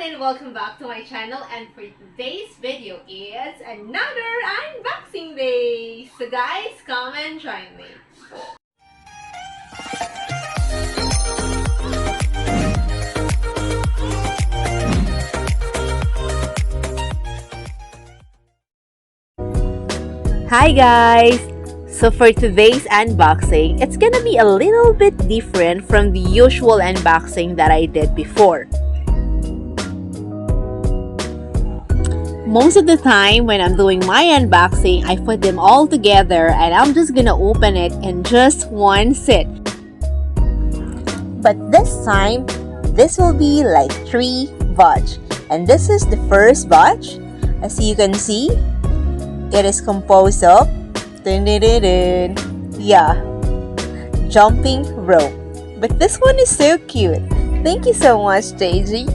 and welcome back to my channel, and for today's video is another unboxing day. So guys, come and join me. Hi guys! So for today's unboxing, it's gonna be a little bit different from the usual unboxing that I did before. Most of the time when I'm doing my unboxing, I put them all together and I'm just gonna open it in just one sit. But this time, this will be like 3 batch. And this is the first batch. As you can see, it is composed of jumping rope. But this one is so cute. Thank you so much, JG.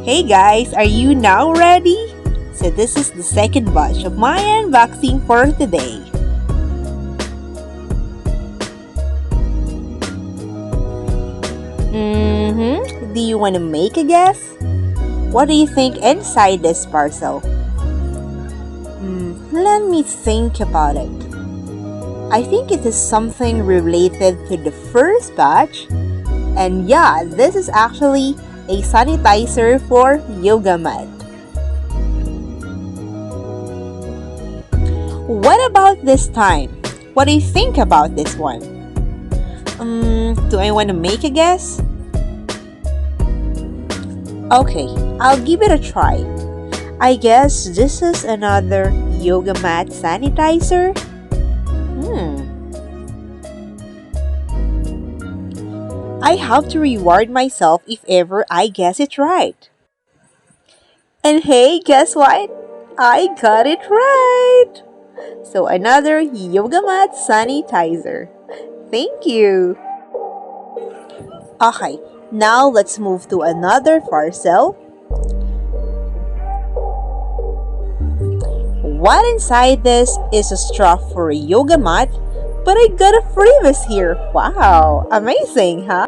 Hey guys, are you now ready? So this is the second batch of my unboxing for today. Do you want to make a guess? What do you think inside this parcel? Let me think about it. I think it is something related to the first batch. And yeah, this is actually a sanitizer for yoga mat. What about this time? What do you think about this one? Do I want to make a guess? Okay, I'll give it a try. I guess this is another yoga mat sanitizer. I have to reward myself if ever I guess it right. And hey, guess what? I got it right! So another yoga mat sanitizer. Thank you! Okay, now let's move to another parcel. What inside this is a straw for a yoga mat, but I got a freebies here. Wow, amazing, huh?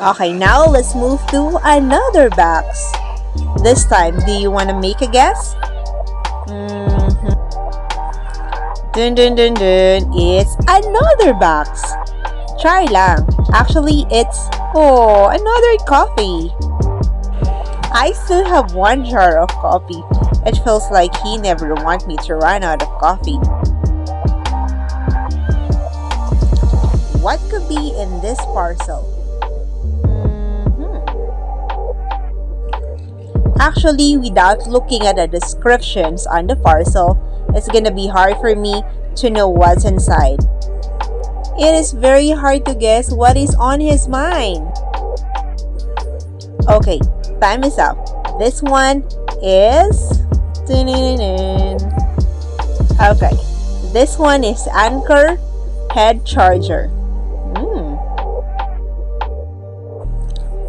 Okay, now let's move to another box. This time, do you want to make a guess? Dun dun dun dun, it's another box. Try lang. Actually, it's, another coffee. I still have 1 jar of coffee. It feels like he never wants me to run out of coffee. What could be in this parcel? Actually, without looking at the descriptions on the parcel, it's gonna be hard for me to know what's inside. It is very hard to guess what is on his mind. Okay, time is up. This one is... Okay, this one is Anchor Head Charger.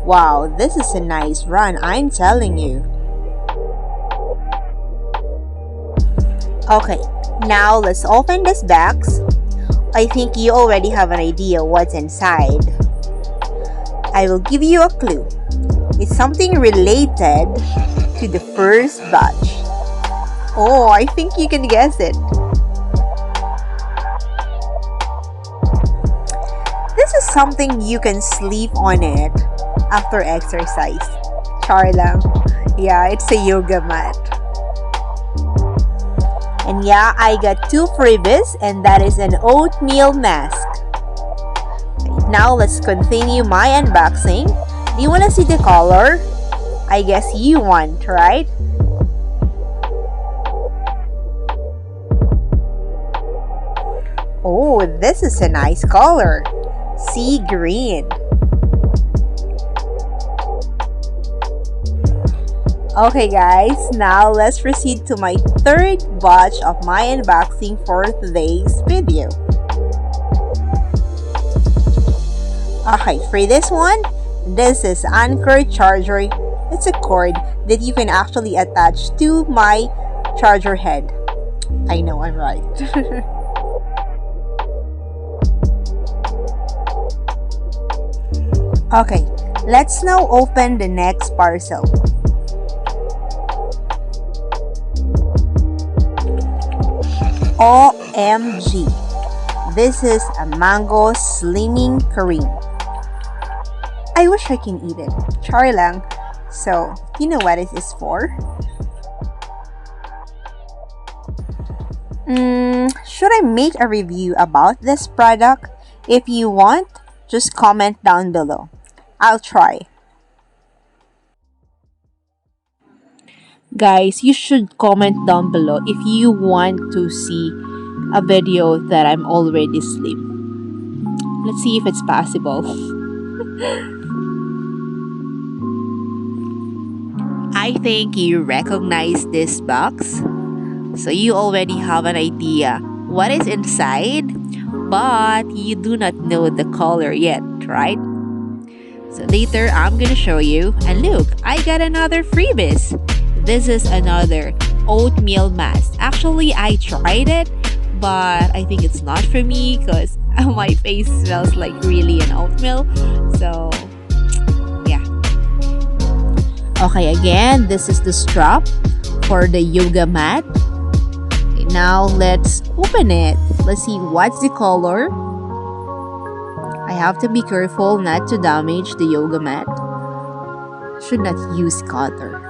Wow, this is a nice run, I'm telling you. Okay, now let's open this box. I think you already have an idea what's inside. I will give you a clue. It's something related to the first batch. Oh, I think you can guess it. This is something you can sleep on it after exercise. Char lang. Yeah, it's a yoga mat. And yeah, I got 2 freebies, and that is an oatmeal mask. Okay, now let's continue my unboxing. Do you want to see the color? I guess you want, right? Oh, this is a nice color. Sea green. Okay guys, now let's proceed to my third batch of my unboxing for today's video. Okay, for this one, This is Anchor charger. It's a cord that you can actually attach to my charger head. I know I'm right. Okay, let's now open the next parcel. OMG. This is a mango slimming cream. I wish I can eat it. Char lang. So, you know what it is for? Should I make a review about this product? If you want, just comment down below. I'll try. Guys, you should comment down below if you want to see a video that I'm already slim. Let's see if it's possible. I think you recognize this box. So you already have an idea what is inside, but you do not know the color yet, right? So later I'm gonna show you. And look, I got another freebies. This is another oatmeal mask. Actually, I tried it, but I think it's not for me because my face smells like really an oatmeal. So yeah. Okay, again, this is the strap for the yoga mat. Okay, now let's open it. Let's see what's the color. I have to be careful not to damage the yoga mat. Should not use cutter.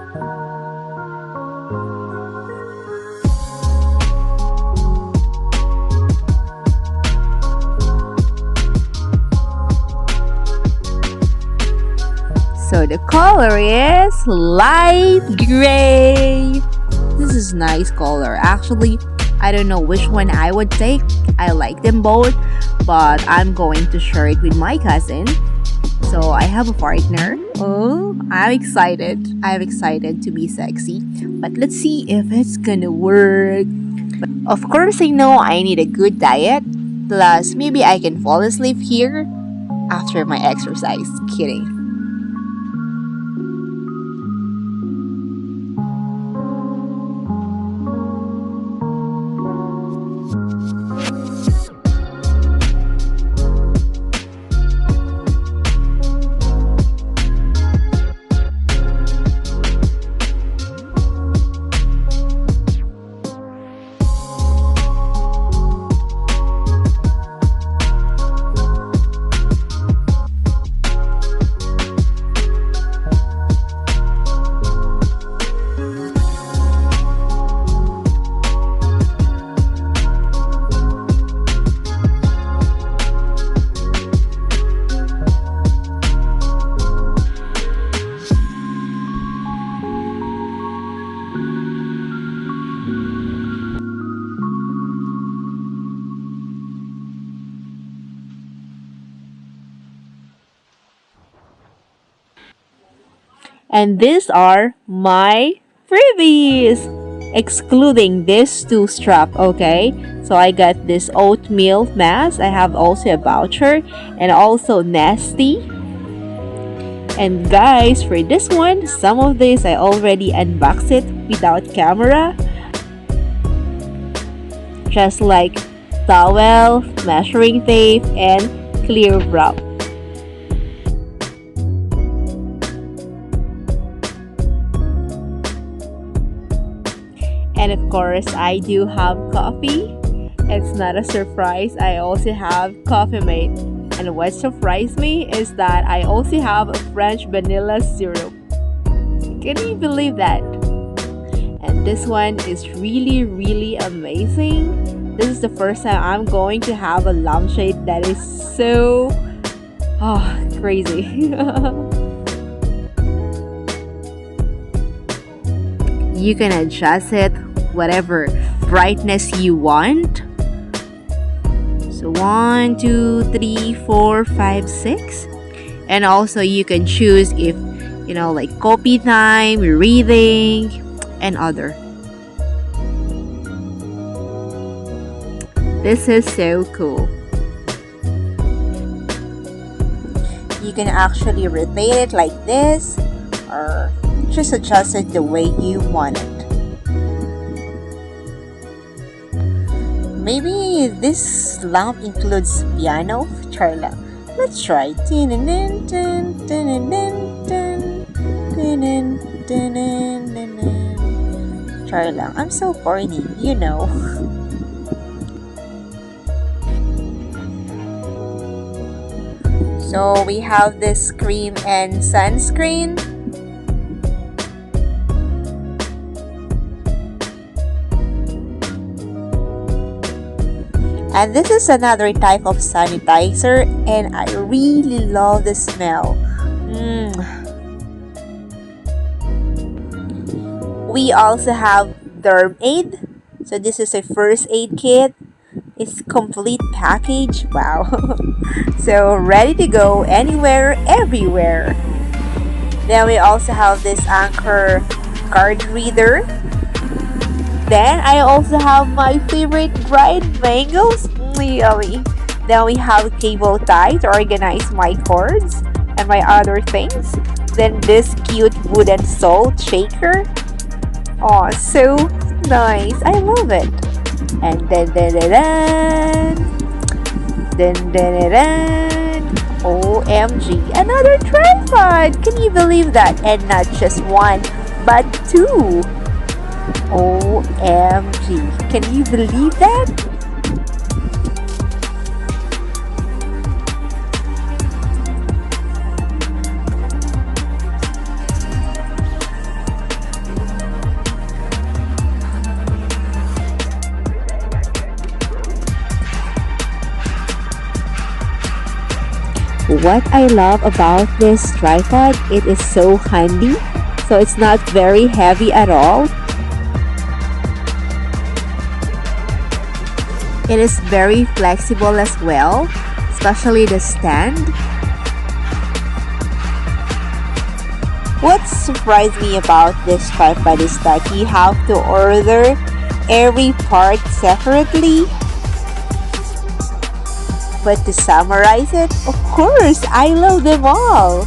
So the color is light gray. This is nice color. Actually, I don't know which one I would take. I like them both, but I'm going to share it with my cousin. So I have a partner. Oh, I'm excited. I'm excited to be sexy. But let's see if it's gonna work. But of course, I know I need a good diet. Plus, maybe I can fall asleep here after my exercise. Kidding. And these are my freebies, excluding this two strap, okay? So I got this oatmeal mask. I have also a voucher and also Nasty. And guys, for this one, some of this I already unboxed it without camera. Just like towel, measuring tape, and clear wrap. And of course, I do have coffee. It's not a surprise. I also have Coffee Mate. And what surprised me is that I also have a French vanilla syrup. Can you believe that? And this one is really, really amazing. This is the first time I'm going to have a lampshade that is so crazy. You can adjust it whatever brightness you want. So 1, 2, 3, 4, 5, 6. And also you can choose if like copy time, reading, and other. This is so cool. You can actually rotate it like this or just adjust it the way you want it. Maybe this lamp includes piano? Try lang. Let's try. Try lang. I'm so corny, you know. So we have this cream and sunscreen. And this is another type of sanitizer, and I really love the smell. We also have Derm Aid. So this is a first aid kit. It's complete package. Wow. So ready to go anywhere, everywhere. Then we also have this Anchor card reader. Then I also have my favorite dried mangoes. Yummy. Then we have cable tie to organize my cords and my other things. Then this cute wooden salt shaker. Oh, so nice. I love it. And then OMG, another tripod. Can you believe that? And not just one, but two. OMG. Can you believe that? What I love about this tripod, it is so handy. So it's not very heavy at all. It is very flexible as well, especially the stand. What surprised me about this tripod is that you have to order every part separately. But to summarize it, of course, I love them all.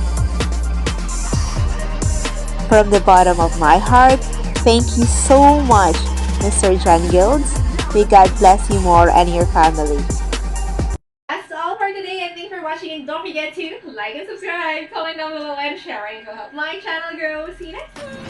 From the bottom of my heart, thank you so much, Mr. John Guilds. May God bless you more and your family. That's all for today, and thanks for watching. And don't forget to like and subscribe, comment down below, and share to help my channel grow. See you next time.